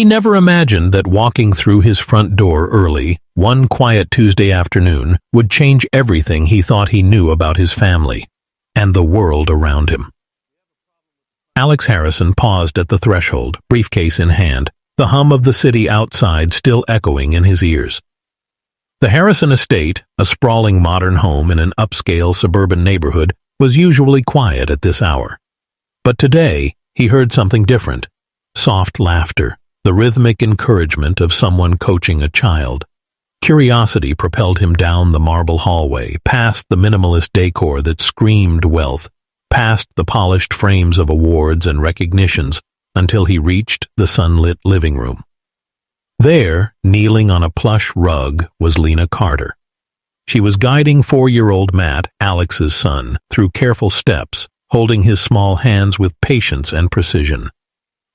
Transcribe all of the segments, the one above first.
He never imagined that walking through his front door early, one quiet Tuesday afternoon, would change everything he thought he knew about his family and the world around him. Alex Harrison paused at the threshold, briefcase in hand, the hum of the city outside still echoing in his ears. The Harrison estate, a sprawling modern home in an upscale suburban neighborhood, was usually quiet at this hour. But today, he heard something different. Soft laughter, the rhythmic encouragement of someone coaching a child. Curiosity propelled him down the marble hallway, past the minimalist decor that screamed wealth, past the polished frames of awards and recognitions, until he reached the sunlit living room. There, kneeling on a plush rug, was Lena Carter. She was guiding 4-year-old Matt, Alex's son, through careful steps, holding his small hands with patience and precision.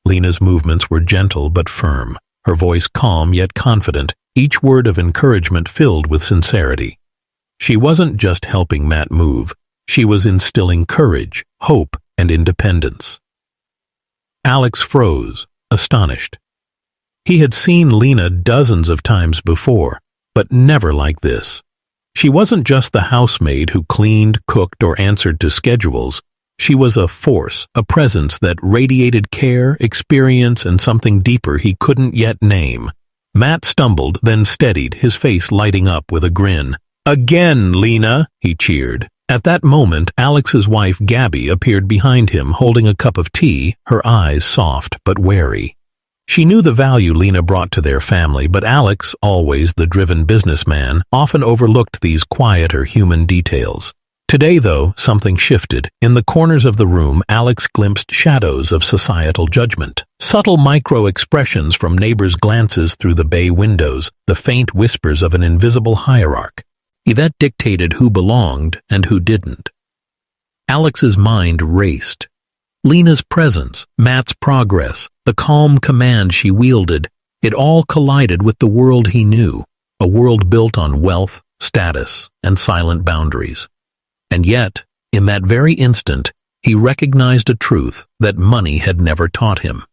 Lena's movements were gentle but firm, her voice calm yet confident, each word of encouragement filled with sincerity. She wasn't just helping Matt move, she was instilling courage, hope, and independence. Alex froze, astonished. He had seen Lena dozens of times before, but never like this. She wasn't just the housemaid who cleaned, cooked, or answered to schedules. She was a force, a presence that radiated care, experience, and something deeper he couldn't yet name. Matt stumbled, then steadied, his face lighting up with a grin. "Again, Lena!" he cheered. At that moment, Alex's wife, Gabby, appeared behind him, holding a cup of tea, her eyes soft but wary. She knew the value Lena brought to their family, but Alex, always the driven businessman, often overlooked these quieter human details. Today, though, something shifted. In the corners of the room, Alex glimpsed shadows of societal judgment. Subtle micro-expressions from neighbors' glances through the bay windows, the faint whispers of an invisible hierarchy. That dictated who belonged and who didn't. Alex's mind raced. Lena's presence, Matt's progress, the calm command she wielded, it all collided with the world he knew, a world built on wealth, status, and silent boundaries. And yet, in that very instant, he recognized a truth that money had never taught him.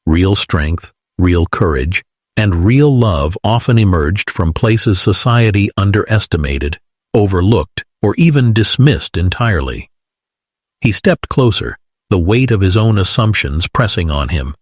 Real strength, real courage, and real love often emerged from places society underestimated, overlooked, or even dismissed entirely. He stepped closer, the weight of his own assumptions pressing on him.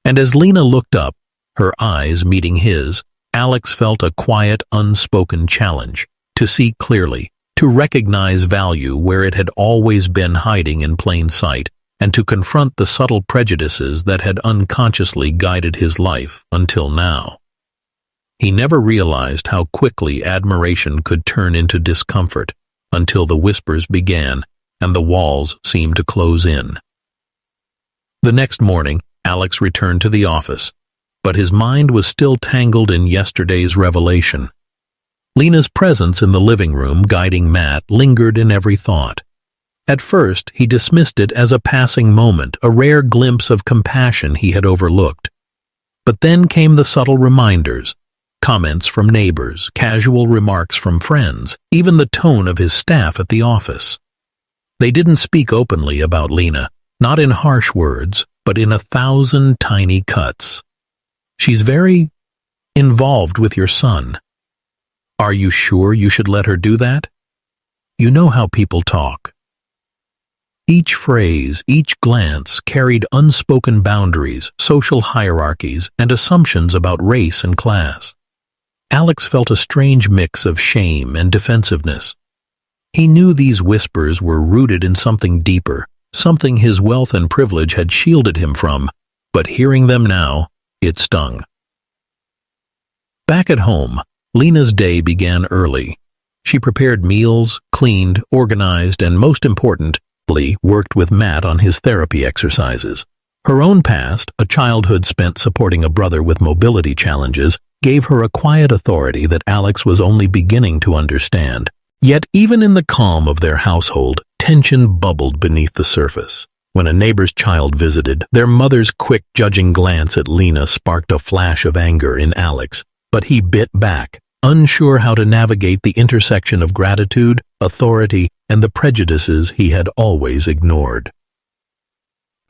And as Lena looked up, her eyes meeting his, Alex felt a quiet, unspoken challenge to see clearly, to recognize value where it had always been hiding in plain sight, and to confront the subtle prejudices that had unconsciously guided his life until now. He never realized how quickly admiration could turn into discomfort until the whispers began and the walls seemed to close in. The next morning, Alex returned to the office, but his mind was still tangled in yesterday's revelation. Lena's presence in the living room guiding Matt lingered in every thought. At first, he dismissed it as a passing moment, a rare glimpse of compassion he had overlooked. But then came the subtle reminders, comments from neighbors, casual remarks from friends, even the tone of his staff at the office. They didn't speak openly about Lena, not in harsh words, but in 1,000 tiny cuts. "She's very involved with your son. Are you sure you should let her do that? You know how people talk." Each phrase, each glance carried unspoken boundaries, social hierarchies, and assumptions about race and class. Alex felt a strange mix of shame and defensiveness. He knew these whispers were rooted in something deeper, something his wealth and privilege had shielded him from, but hearing them now, it stung. Back at home, Lena's day began early. She prepared meals, cleaned, organized, and most importantly, worked with Matt on his therapy exercises. Her own past, a childhood spent supporting a brother with mobility challenges, gave her a quiet authority that Alex was only beginning to understand. Yet even in the calm of their household, tension bubbled beneath the surface. When a neighbor's child visited, their mother's quick judging glance at Lena sparked a flash of anger in Alex, but he bit back, unsure how to navigate the intersection of gratitude, authority, and the prejudices he had always ignored.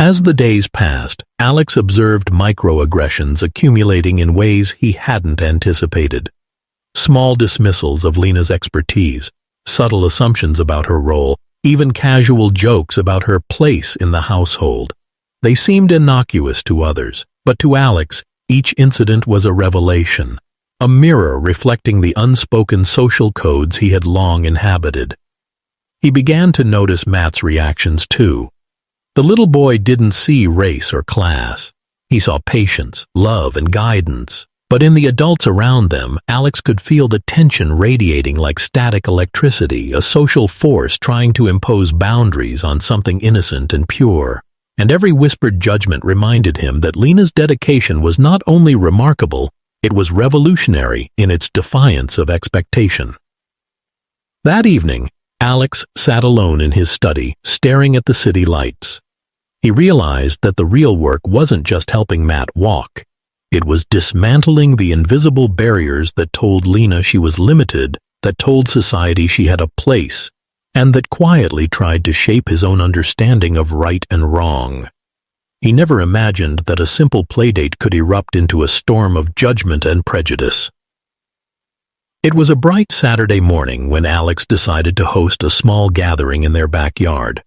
As the days passed, Alex observed microaggressions accumulating in ways he hadn't anticipated. Small dismissals of Lena's expertise, subtle assumptions about her role, even casual jokes about her place in the household. They seemed innocuous to others, but to Alex, each incident was a revelation, a mirror reflecting the unspoken social codes he had long inhabited. He began to notice Matt's reactions too. The little boy didn't see race or class. He saw patience, love, and guidance. But in the adults around them, Alex could feel the tension radiating like static electricity, a social force trying to impose boundaries on something innocent and pure. And every whispered judgment reminded him that Lena's dedication was not only remarkable, it was revolutionary in its defiance of expectation. That evening, Alex sat alone in his study, staring at the city lights. He realized that the real work wasn't just helping Matt walk. It was dismantling the invisible barriers that told Lena she was limited, that told society she had a place, and that quietly tried to shape his own understanding of right and wrong. He never imagined that a simple playdate could erupt into a storm of judgment and prejudice. It was a bright Saturday morning when Alex decided to host a small gathering in their backyard.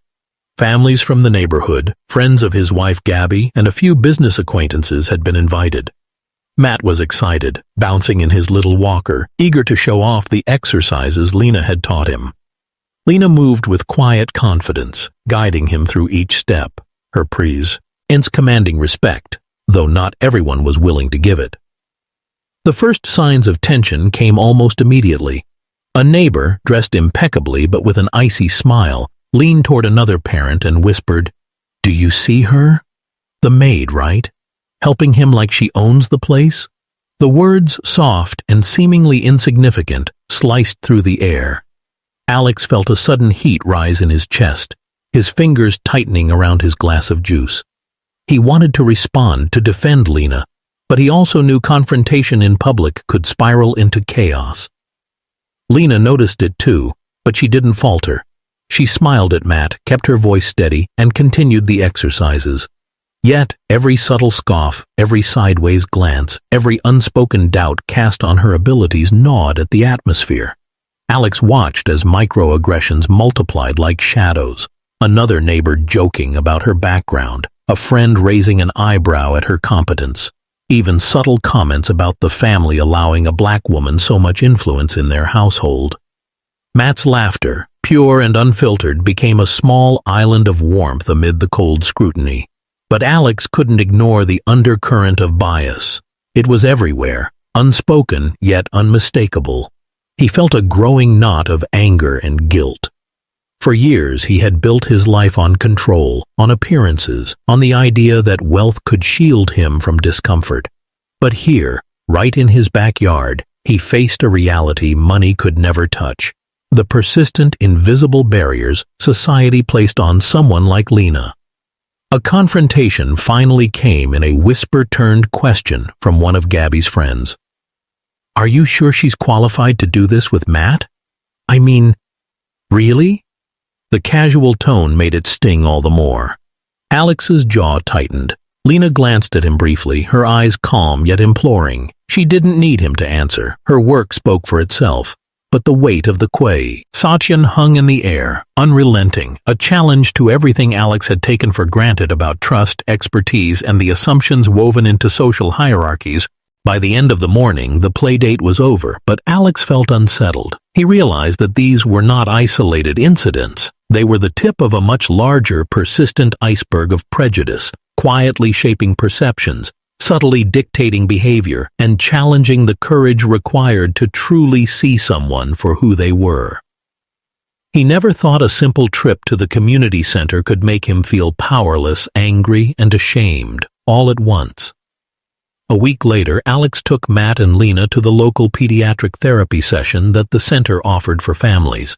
Families from the neighborhood, friends of his wife Gabby, and a few business acquaintances had been invited. Matt was excited, bouncing in his little walker, eager to show off the exercises Lena had taught him. Lena moved with quiet confidence, guiding him through each step, her presence commanding respect, though not everyone was willing to give it. The first signs of tension came almost immediately. A neighbor, dressed impeccably but with an icy smile, leaned toward another parent and whispered, "Do you see her? The maid, right? Helping him like she owns the place?" The words, soft and seemingly insignificant, sliced through the air. Alex felt a sudden heat rise in his chest, his fingers tightening around his glass of juice. He wanted to respond, to defend Lena, but he also knew confrontation in public could spiral into chaos. Lena noticed it too, but she didn't falter. She smiled at Matt, kept her voice steady, and continued the exercises. Yet, every subtle scoff, every sideways glance, every unspoken doubt cast on her abilities gnawed at the atmosphere. Alex watched as microaggressions multiplied like shadows, another neighbor joking about her background, a friend raising an eyebrow at her competence, even subtle comments about the family allowing a black woman so much influence in their household. Matt's laughter, pure and unfiltered, became a small island of warmth amid the cold scrutiny. But Alex couldn't ignore the undercurrent of bias. It was everywhere, unspoken yet unmistakable. He felt a growing knot of anger and guilt. For years he had built his life on control, on appearances, on the idea that wealth could shield him from discomfort. But here, right in his backyard, he faced a reality money could never touch. The persistent, invisible barriers society placed on someone like Lena. A confrontation finally came in a whisper-turned question from one of Gabby's friends. "Are you sure she's qualified to do this with Matt? I mean, really?" The casual tone made it sting all the more. Alex's jaw tightened. Lena glanced at him briefly, her eyes calm yet imploring. She didn't need him to answer. Her work spoke for itself. But the weight of the Halcyon hung in the air, unrelenting, a challenge to everything Alex had taken for granted about trust, expertise, and the assumptions woven into social hierarchies. By the end of the morning, the playdate was over, but Alex felt unsettled. He realized that these were not isolated incidents. They were the tip of a much larger, persistent iceberg of prejudice, quietly shaping perceptions, subtly dictating behavior, and challenging the courage required to truly see someone for who they were. He never thought a simple trip to the community center could make him feel powerless, angry, and ashamed, all at once. A week later, Alex took Matt and Lena to the local pediatric therapy session that the center offered for families.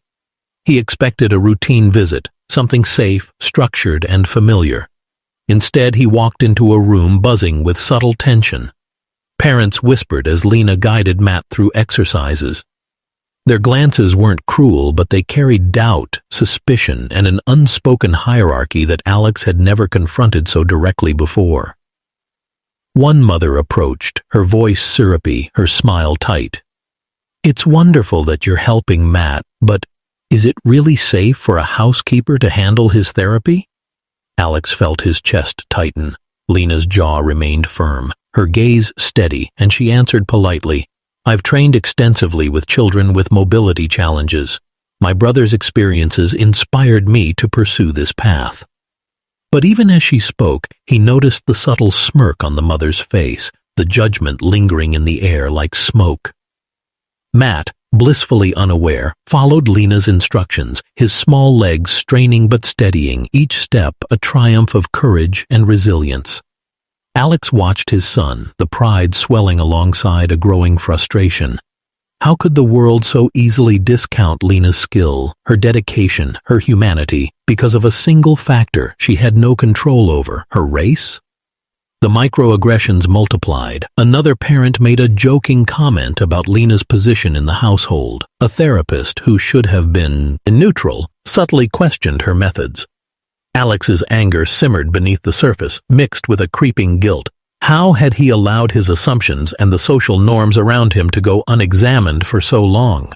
He expected a routine visit, something safe, structured, and familiar. Instead, he walked into a room buzzing with subtle tension. Parents whispered as Lena guided Matt through exercises. Their glances weren't cruel, but they carried doubt, suspicion, and an unspoken hierarchy that Alex had never confronted so directly before. One mother approached, her voice syrupy, her smile tight. "It's wonderful that you're helping Matt, but is it really safe for a housekeeper to handle his therapy?" Alex felt his chest tighten. Lena's jaw remained firm, her gaze steady, and she answered politely, "I've trained extensively with children with mobility challenges. My brother's experiences inspired me to pursue this path." But even as she spoke, he noticed the subtle smirk on the mother's face, the judgment lingering in the air like smoke. Matt, blissfully unaware, followed Lena's instructions, his small legs straining but steadying, each step a triumph of courage and resilience. Alex watched his son, the pride swelling alongside a growing frustration. How could the world so easily discount Lena's skill, her dedication, her humanity, because of a single factor she had no control over, her race? The microaggressions multiplied. Another parent made a joking comment about Lena's position in the household. A therapist who should have been neutral subtly questioned her methods. Alex's anger simmered beneath the surface, mixed with a creeping guilt. How had he allowed his assumptions and the social norms around him to go unexamined for so long?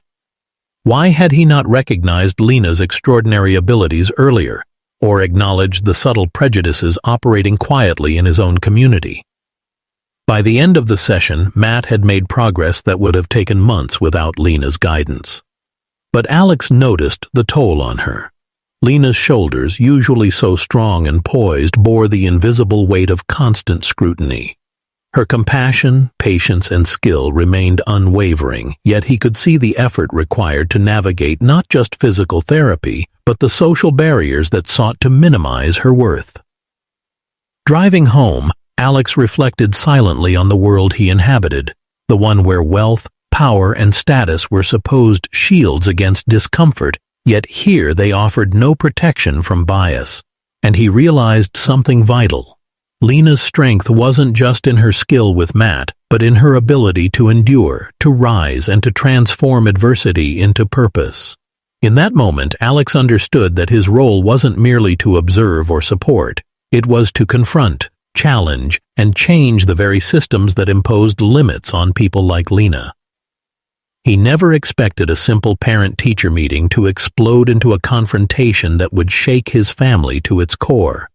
Why had he not recognized Lena's extraordinary abilities earlier, or acknowledged the subtle prejudices operating quietly in his own community? By the end of the session, Matt had made progress that would have taken months without Lena's guidance. But Alex noticed the toll on her. Lena's shoulders, usually so strong and poised, bore the invisible weight of constant scrutiny. Her compassion, patience, and skill remained unwavering, yet he could see the effort required to navigate not just physical therapy, but the social barriers that sought to minimize her worth. Driving home, Alex reflected silently on the world he inhabited, the one where wealth, power, and status were supposed shields against discomfort, yet here they offered no protection from bias. And he realized something vital. Lena's strength wasn't just in her skill with Matt, but in her ability to endure, to rise, and to transform adversity into purpose. In that moment, Alex understood that his role wasn't merely to observe or support. It was to confront, challenge, and change the very systems that imposed limits on people like Lena. He never expected a simple parent-teacher meeting to explode into a confrontation that would shake his family to its core.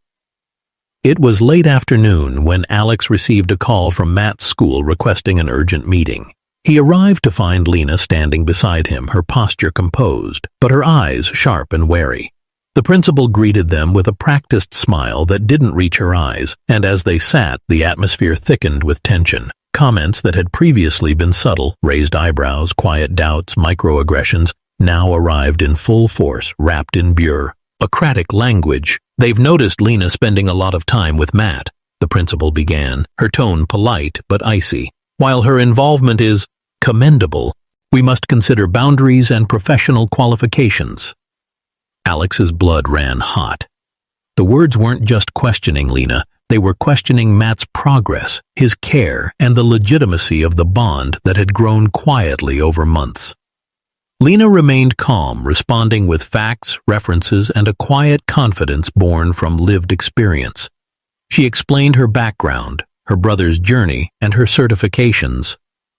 It was late afternoon when Alex received a call from Matt's school requesting an urgent meeting. He arrived to find Lena standing beside him, her posture composed, but her eyes sharp and wary. The principal greeted them with a practiced smile that didn't reach her eyes, and as they sat, the atmosphere thickened with tension. Comments that had previously been subtle, raised eyebrows, quiet doubts, microaggressions, now arrived in full force, wrapped in bureaucratic language. "They've noticed Lena spending a lot of time with Matt," the principal began, her tone polite but icy. "While her involvement is commendable, we must consider boundaries and professional qualifications." Alex's blood ran hot. The words weren't just questioning Lena. They were questioning Matt's progress, his care, and the legitimacy of the bond that had grown quietly over months. Lena remained calm, responding with facts, references, and a quiet confidence born from lived experience. She explained her background, her brother's journey, and her certifications.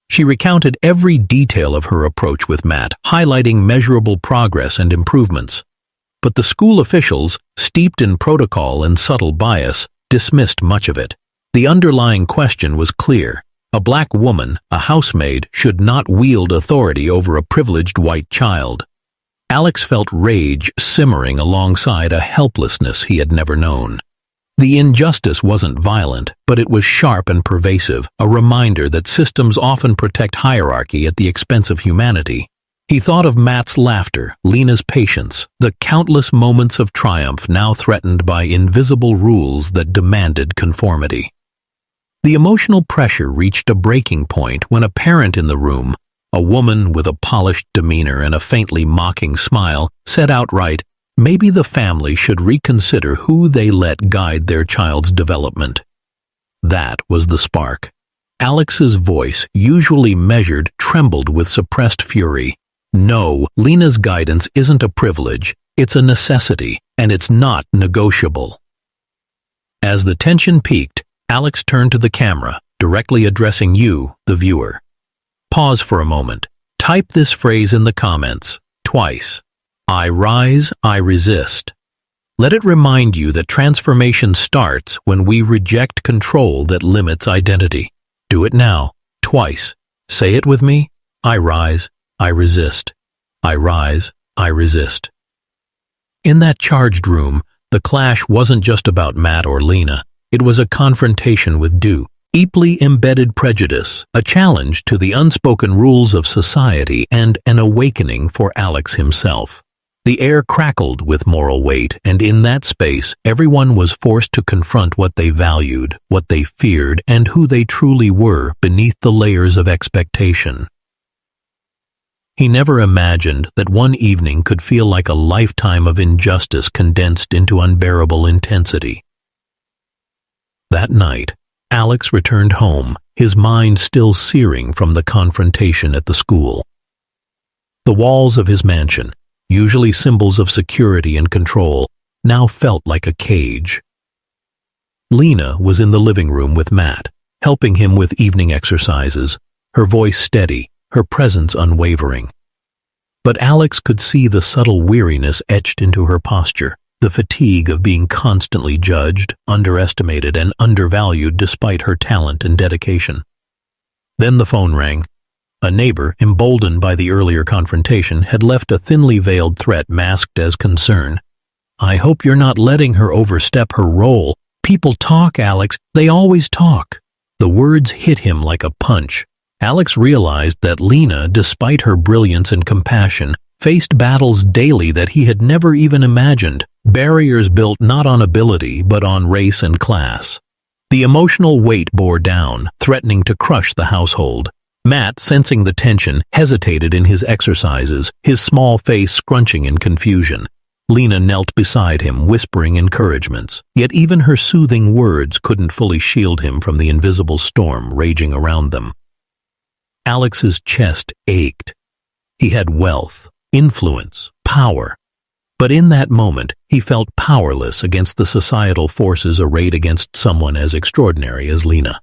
She recounted every detail of her approach with Matt, highlighting measurable progress and improvements. But the school officials, steeped in protocol and subtle bias, dismissed much of it. The underlying question was clear. A black woman, a housemaid, should not wield authority over a privileged white child. Alex felt rage simmering alongside a helplessness he had never known. The injustice wasn't violent, but it was sharp and pervasive, a reminder that systems often protect hierarchy at the expense of humanity. He thought of Matt's laughter, Lena's patience, the countless moments of triumph now threatened by invisible rules that demanded conformity. The emotional pressure reached a breaking point when a parent in the room, a woman with a polished demeanor and a faintly mocking smile, said outright, maybe the family should reconsider who they let guide their child's development. That was the spark. Alex's voice, usually measured, trembled with suppressed fury. No, Lena's guidance isn't a privilege, it's a necessity, and it's not negotiable. As the tension peaked, Alex turned to the camera, directly addressing you, the viewer. Pause for a moment. Type this phrase in the comments, twice. I rise, I resist. Let it remind you that transformation starts when we reject control that limits identity. Do it now, twice. Say it with me. I rise, I resist. I rise, I resist. In that charged room, the clash wasn't just about Matt or Lena. It was a confrontation with deeply embedded prejudice, a challenge to the unspoken rules of society, and an awakening for Alex himself. The air crackled with moral weight, and in that space, everyone was forced to confront what they valued, what they feared, and who they truly were beneath the layers of expectation. He never imagined that one evening could feel like a lifetime of injustice condensed into unbearable intensity. That night, Alex returned home, his mind still searing from the confrontation at the school. The walls of his mansion, usually symbols of security and control, now felt like a cage. Lena was in the living room with Matt, helping him with evening exercises, her voice steady, her presence unwavering. But Alex could see the subtle weariness etched into her posture, the fatigue of being constantly judged, underestimated, and undervalued despite her talent and dedication. Then the phone rang. A neighbor, emboldened by the earlier confrontation, had left a thinly veiled threat masked as concern. I hope you're not letting her overstep her role. People talk, Alex. They always talk. The words hit him like a punch. Alex realized that Lena, despite her brilliance and compassion, faced battles daily that he had never even imagined, barriers built not on ability but on race and class. The emotional weight bore down, threatening to crush the household. Matt, sensing the tension, hesitated in his exercises, his small face scrunching in confusion. Lena knelt beside him, whispering encouragements, yet even her soothing words couldn't fully shield him from the invisible storm raging around them. Alex's chest ached. He had wealth, influence, power. But in that moment, he felt powerless against the societal forces arrayed against someone as extraordinary as Lena.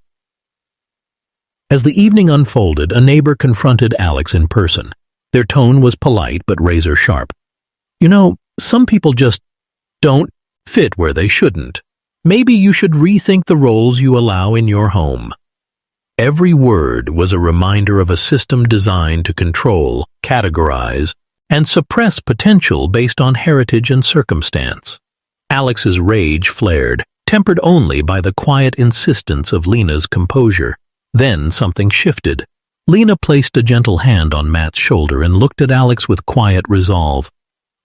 As the evening unfolded, a neighbor confronted Alex in person. Their tone was polite but razor sharp. You know, some people just don't fit where they shouldn't. Maybe you should rethink the roles you allow in your home. Every word was a reminder of a system designed to control, categorize, and suppress potential based on heritage and circumstance. Alex's rage flared, tempered only by the quiet insistence of Lena's composure. Then something shifted. Lena placed a gentle hand on Matt's shoulder and looked at Alex with quiet resolve.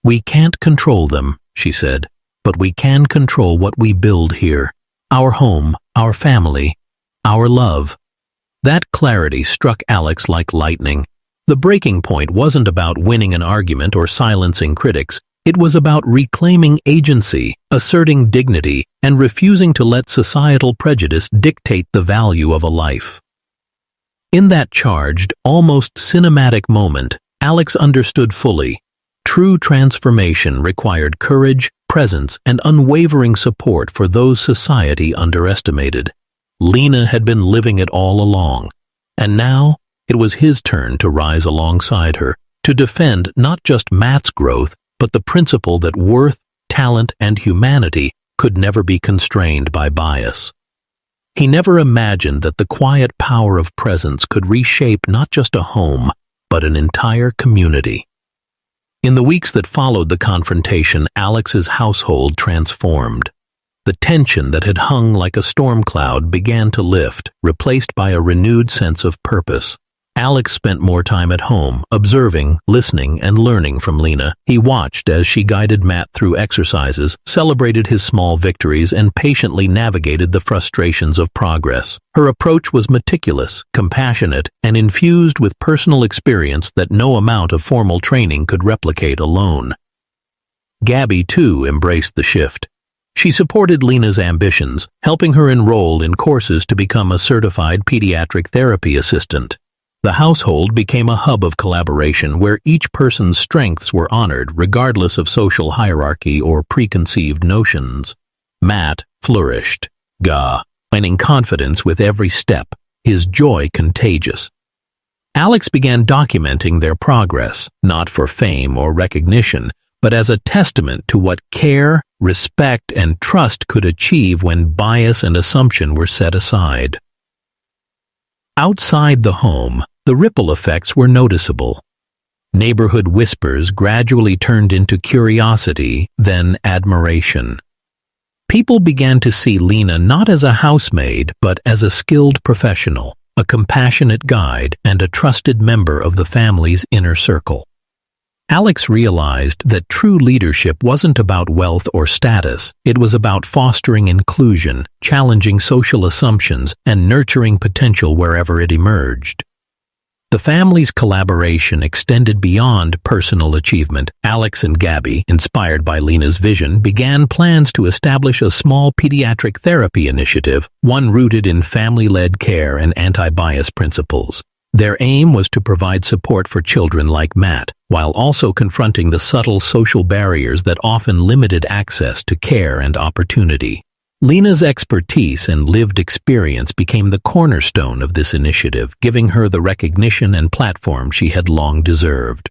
We can't control them, she said, but we can control what we build here. Our home, our family, our love. That clarity struck Alex like lightning. The breaking point wasn't about winning an argument or silencing critics. It was about reclaiming agency, asserting dignity, and refusing to let societal prejudice dictate the value of a life. In that charged, almost cinematic moment, Alex understood fully. True transformation required courage, presence, and unwavering support for those society underestimated. Lena had been living it all along, and now it was his turn to rise alongside her, to defend not just Matt's growth, but the principle that worth, talent, and humanity could never be constrained by bias. He never imagined that the quiet power of presence could reshape not just a home, but an entire community. In the weeks that followed the confrontation, Alex's household transformed. The tension that had hung like a storm cloud began to lift, replaced by a renewed sense of purpose. Alex spent more time at home, observing, listening, and learning from Lena. He watched as she guided Matt through exercises, celebrated his small victories, and patiently navigated the frustrations of progress. Her approach was meticulous, compassionate, and infused with personal experience that no amount of formal training could replicate alone. Gabby, too, embraced the shift. She supported Lena's ambitions, helping her enroll in courses to become a certified pediatric therapy assistant. The household became a hub of collaboration where each person's strengths were honored regardless of social hierarchy or preconceived notions. Matt flourished, gaining confidence with every step, his joy contagious. Alex began documenting their progress, not for fame or recognition, but as a testament to what care, respect, and trust could achieve when bias and assumption were set aside. Outside the home, the ripple effects were noticeable. Neighborhood whispers gradually turned into curiosity, then admiration. People began to see Lena not as a housemaid, but as a skilled professional, a compassionate guide, and a trusted member of the family's inner circle. Alex realized that true leadership wasn't about wealth or status, it was about fostering inclusion, challenging social assumptions, and nurturing potential wherever it emerged. The family's collaboration extended beyond personal achievement. Alex and Gabby, inspired by Lena's vision, began plans to establish a small pediatric therapy initiative, one rooted in family-led care and anti-bias principles. Their aim was to provide support for children like Matt, while also confronting the subtle social barriers that often limited access to care and opportunity. Lena's expertise and lived experience became the cornerstone of this initiative, giving her the recognition and platform she had long deserved.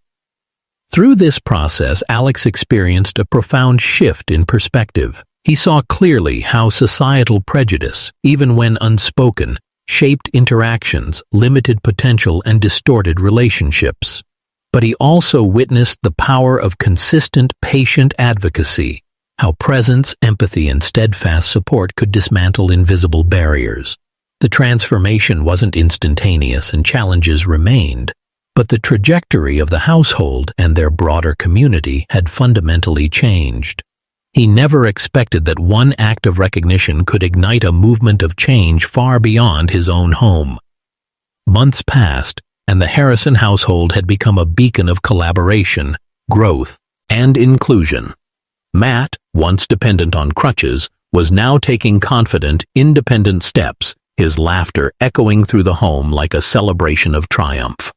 Through this process, Alex experienced a profound shift in perspective. He saw clearly how societal prejudice, even when unspoken, shaped interactions, limited potential, and distorted relationships. But he also witnessed the power of consistent, patient advocacy, how presence, empathy, and steadfast support could dismantle invisible barriers. The transformation wasn't instantaneous and challenges remained, but the trajectory of the household and their broader community had fundamentally changed. He never expected that one act of recognition could ignite a movement of change far beyond his own home. Months passed, and the Harrison household had become a beacon of collaboration, growth, and inclusion. Matt, once dependent on crutches, was now taking confident, independent steps, his laughter echoing through the home like a celebration of triumph.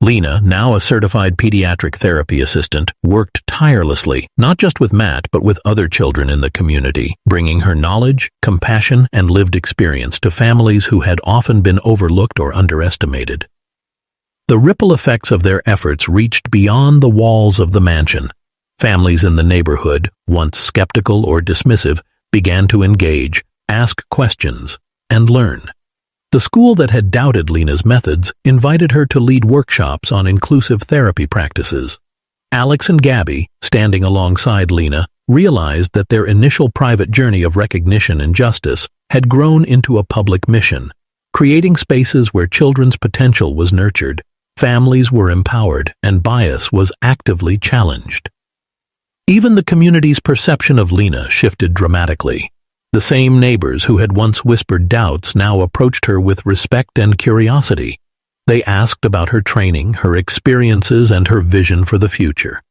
Lena, now a certified pediatric therapy assistant, worked tirelessly, not just with Matt, but with other children in the community, bringing her knowledge, compassion, and lived experience to families who had often been overlooked or underestimated. The ripple effects of their efforts reached beyond the walls of the mansion. Families in the neighborhood, once skeptical or dismissive, began to engage, ask questions, and learn. The school that had doubted Lena's methods invited her to lead workshops on inclusive therapy practices. Alex and Gabby, standing alongside Lena, realized that their initial private journey of recognition and justice had grown into a public mission, creating spaces where children's potential was nurtured, families were empowered, and bias was actively challenged. Even the community's perception of Lena shifted dramatically. The same neighbors who had once whispered doubts now approached her with respect and curiosity. They asked about her training, her experiences, and her vision for the future.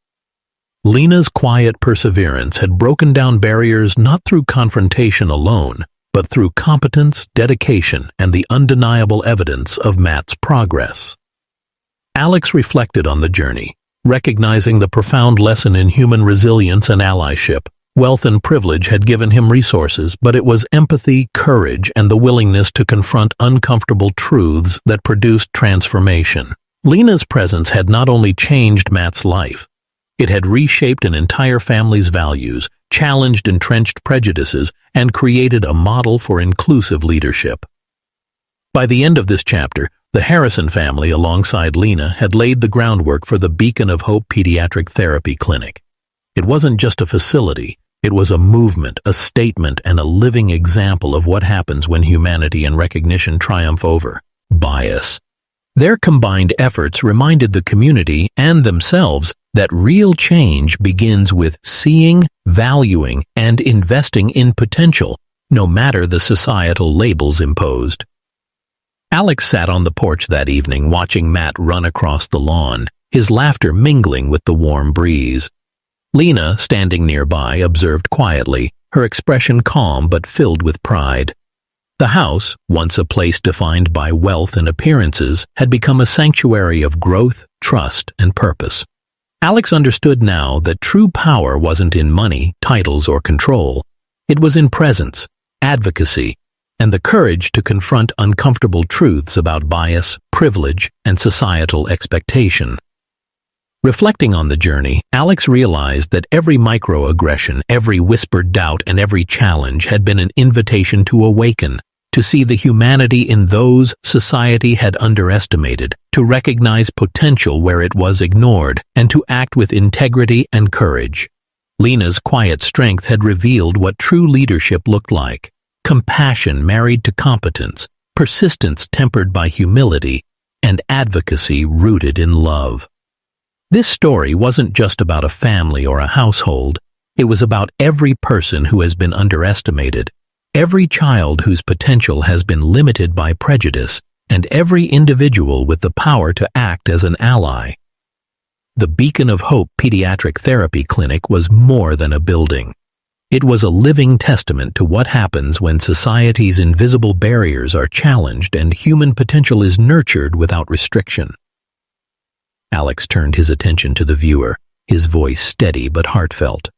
Lena's quiet perseverance had broken down barriers not through confrontation alone, but through competence, dedication, and the undeniable evidence of Matt's progress. Alex reflected on the journey, recognizing the profound lesson in human resilience and allyship. Wealth and privilege had given him resources, but it was empathy, courage, and the willingness to confront uncomfortable truths that produced transformation. Lena's presence had not only changed Matt's life, it had reshaped an entire family's values, challenged entrenched prejudices, and created a model for inclusive leadership. By the end of this chapter, the Harrison family, alongside Lena, had laid the groundwork for the Beacon of Hope Pediatric Therapy Clinic. It wasn't just a facility. It was a movement, a statement, and a living example of what happens when humanity and recognition triumph over bias. Their combined efforts reminded the community and themselves that real change begins with seeing, valuing, and investing in potential, no matter the societal labels imposed. Alex sat on the porch that evening watching Matt run across the lawn, his laughter mingling with the warm breeze. Lena, standing nearby, observed quietly, her expression calm but filled with pride. The house, once a place defined by wealth and appearances, had become a sanctuary of growth, trust, and purpose. Alex understood now that true power wasn't in money, titles, or control. It was in presence, advocacy, and the courage to confront uncomfortable truths about bias, privilege, and societal expectation. Reflecting on the journey, Alex realized that every microaggression, every whispered doubt, and every challenge had been an invitation to awaken, to see the humanity in those society had underestimated, to recognize potential where it was ignored, and to act with integrity and courage. Lena's quiet strength had revealed what true leadership looked like: compassion married to competence, persistence tempered by humility, and advocacy rooted in love. This story wasn't just about a family or a household. It was about every person who has been underestimated, every child whose potential has been limited by prejudice, and every individual with the power to act as an ally. The Beacon of Hope Pediatric Therapy Clinic was more than a building. It was a living testament to what happens when society's invisible barriers are challenged and human potential is nurtured without restriction. Alex turned his attention to the viewer, his voice steady but heartfelt.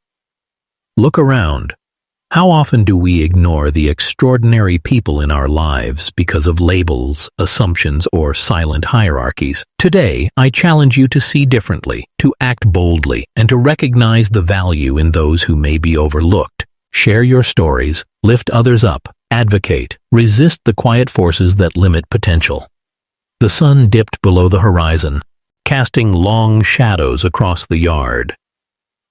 Look around. How often do we ignore the extraordinary people in our lives because of labels, assumptions, or silent hierarchies? Today, I challenge you to see differently, to act boldly, and to recognize the value in those who may be overlooked. Share your stories, lift others up, advocate, resist the quiet forces that limit potential. The sun dipped below the horizon, casting long shadows across the yard.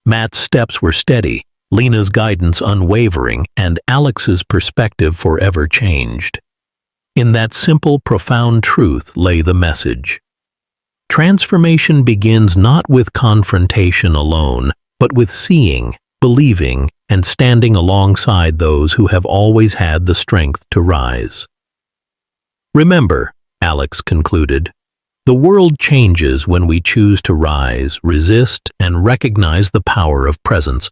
Matt's steps were steady, Lena's guidance unwavering, and Alex's perspective forever changed. In that simple, profound truth lay the message. Transformation begins not with confrontation alone, but with seeing, believing, and standing alongside those who have always had the strength to rise. Remember, Alex concluded, the world changes when we choose to rise, resist, and recognize the power of presence.